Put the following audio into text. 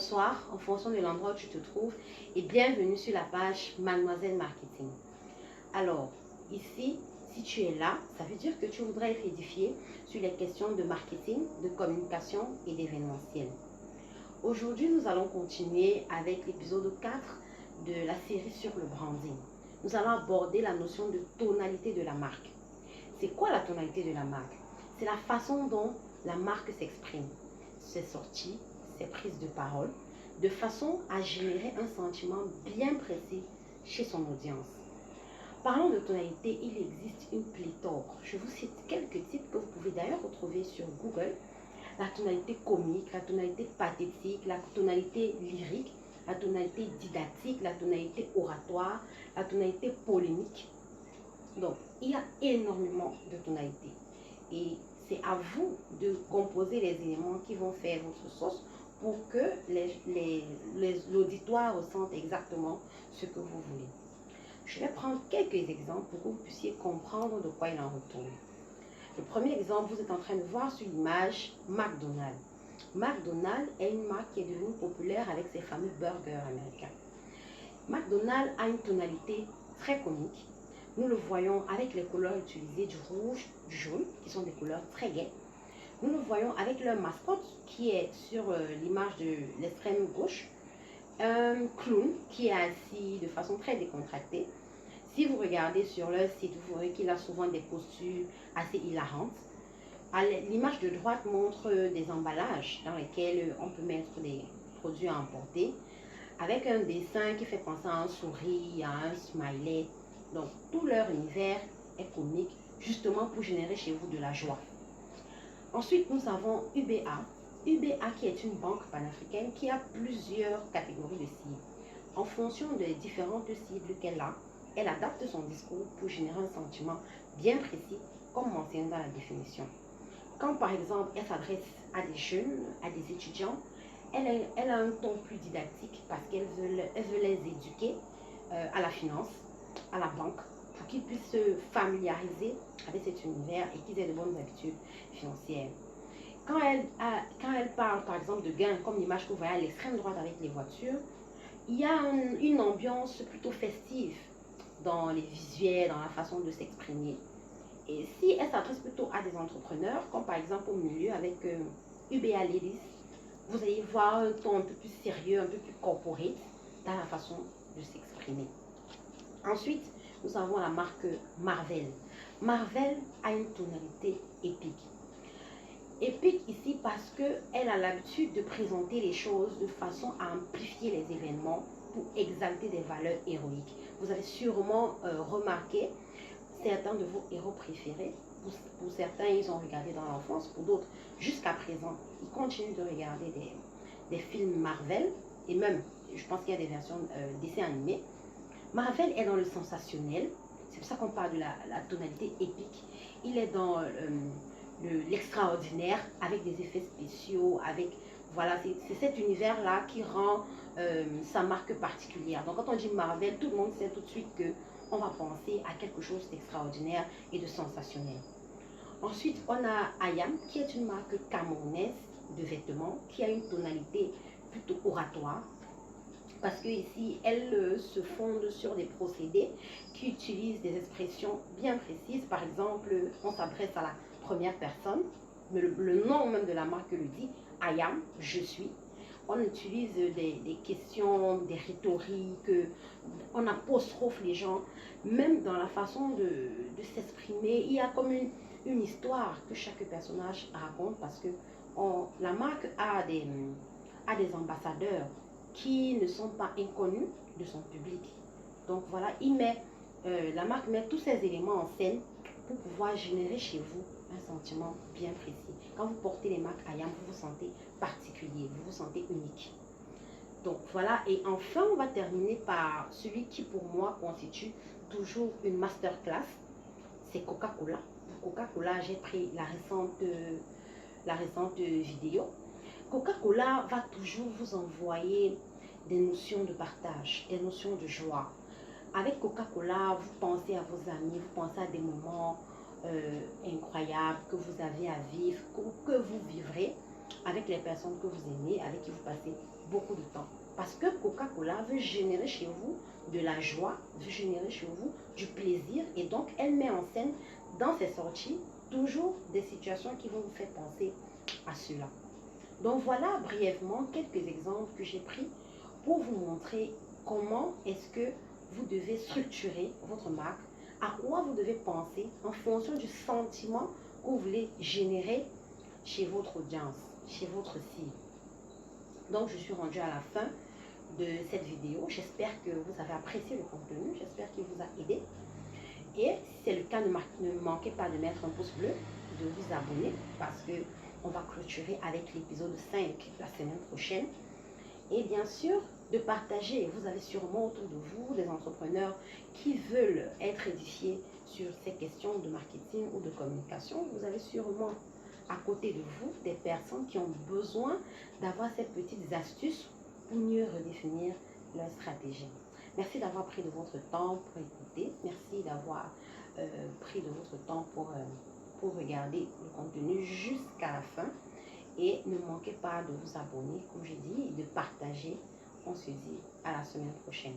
bonsoir en fonction de l'endroit où tu te trouves et bienvenue sur la page Mademoiselle Marketing. Alors, ici, si tu es là, ça veut dire que tu voudrais être édifié sur les questions de marketing, de communication et d'événementiel. Aujourd'hui, nous allons continuer avec l'épisode 4 de la série sur le branding. Nous allons aborder la notion de tonalité de la marque. C'est quoi la tonalité de la marque? C'est la façon dont la marque s'exprime, ses sorties, ses prises de parole, de façon à générer un sentiment bien précis chez son audience. Parlant de tonalité, il existe une pléthore. Je vous cite quelques types que vous pouvez d'ailleurs retrouver sur Google. La tonalité comique, la tonalité pathétique, la tonalité lyrique, la tonalité didactique, la tonalité oratoire, la tonalité polémique. Donc, il y a énormément de tonalités. Et c'est à vous de composer les éléments qui vont faire votre sauce pour que l'auditoire ressente exactement ce que vous voulez. Je vais prendre quelques exemples pour que vous puissiez comprendre de quoi il en retourne. Le premier exemple, vous êtes en train de voir sur l'image McDonald's. McDonald's est une marque qui est devenue populaire avec ses fameux burgers américains. McDonald's a une tonalité très comique. Nous le voyons avec les couleurs utilisées du rouge, du jaune, qui sont des couleurs très gaies. Nous le voyons avec leur mascotte qui est sur l'image de l'extrême gauche. Un clown qui est assis de façon très décontractée. Si vous regardez sur leur site, vous verrez qu'il a souvent des postures assez hilarantes. L'image de droite montre des emballages dans lesquels on peut mettre des produits à emporter, avec un dessin qui fait penser à un sourire, à un smiley. Donc, tout leur univers est comique, justement pour générer chez vous de la joie. Ensuite, nous avons UBA. UBA qui est une banque panafricaine qui a plusieurs catégories de cibles. En fonction des différentes cibles qu'elle a, elle adapte son discours pour générer un sentiment bien précis, comme mentionné dans la définition. Quand par exemple, elle s'adresse à des jeunes, à des étudiants, elle a un ton plus didactique parce qu'elle veut les éduquer à la finance, à la banque, pour qu'ils puissent se familiariser avec cet univers et qu'ils aient de bonnes habitudes financières. Quand elle parle par exemple de gains, comme l'image que vous voyez à l'extrême droite avec les voitures, il y a une ambiance plutôt festive dans les visuels, dans la façon de s'exprimer. Et si elle s'adresse plutôt à des entrepreneurs, comme par exemple au milieu avec UBA Ladies, vous allez voir un ton un peu plus sérieux, un peu plus corporate dans la façon de s'exprimer. Ensuite, nous avons la marque Marvel. Marvel a une tonalité épique. Épique ici parce qu'elle a l'habitude de présenter les choses de façon à amplifier les événements pour exalter des valeurs héroïques. Vous avez sûrement remarqué certains de vos héros préférés. Pour certains, ils ont regardé dans l'enfance, pour d'autres, jusqu'à présent, ils continuent de regarder des films Marvel et même, je pense qu'il y a des versions dessins animés. Marvel est dans le sensationnel, c'est pour ça qu'on parle de la tonalité épique. Il est dans l'extraordinaire avec des effets spéciaux, avec voilà, c'est cet univers-là qui rend sa marque particulière. Donc quand on dit Marvel, tout le monde sait tout de suite que on va penser à quelque chose d'extraordinaire et de sensationnel. Ensuite, on a Ayam, qui est une marque camerounaise de vêtements, qui a une tonalité plutôt oratoire, parce que ici, elle se fonde sur des procédés qui utilisent des expressions bien précises. Par exemple, on s'adresse à la première personne, mais le nom même de la marque le dit, I am, je suis. On utilise des questions, des rhétoriques, on apostrophe les gens, même dans la façon de s'exprimer. Il y a comme une histoire que chaque personnage raconte parce que la marque a des ambassadeurs qui ne sont pas inconnus de son public. Donc voilà, la marque met tous ces éléments en scène pour pouvoir générer chez vous un sentiment bien précis. Quand vous portez les marques Ayam, vous vous sentez particulier, vous vous sentez unique. Donc voilà, et enfin on va terminer par celui qui pour moi constitue toujours une masterclass, c'est Coca-Cola. Pour Coca-Cola, j'ai pris la récente vidéo. Coca-Cola va toujours vous envoyer des notions de partage, des notions de joie. Avec Coca-Cola, vous pensez à vos amis, vous pensez à des moments incroyables que vous avez à vivre, que vous vivrez avec les personnes que vous aimez, avec qui vous passez beaucoup de temps. Parce que Coca-Cola veut générer chez vous de la joie, veut générer chez vous du plaisir. Et donc, elle met en scène dans ses sorties toujours des situations qui vont vous faire penser à cela. Donc, voilà brièvement quelques exemples que j'ai pris pour vous montrer comment est-ce que vous devez structurer votre marque, à quoi vous devez penser en fonction du sentiment que vous voulez générer chez votre audience, chez votre cible. Donc, je suis rendue à la fin de cette vidéo. J'espère que vous avez apprécié le contenu. J'espère qu'il vous a aidé. Et si c'est le cas, ne manquez pas de mettre un pouce bleu, de vous abonner parce que on va clôturer avec l'épisode 5 la semaine prochaine. Et bien sûr, de partager. Vous avez sûrement autour de vous des entrepreneurs qui veulent être édifiés sur ces questions de marketing ou de communication. Vous avez sûrement à côté de vous des personnes qui ont besoin d'avoir ces petites astuces pour mieux redéfinir leur stratégie. Merci d'avoir pris de votre temps pour écouter. Merci d'avoir pris de votre temps pour regarder le contenu jusqu'à la fin. Et ne manquez pas de vous abonner, comme j'ai dit, et de partager. On se dit à la semaine prochaine.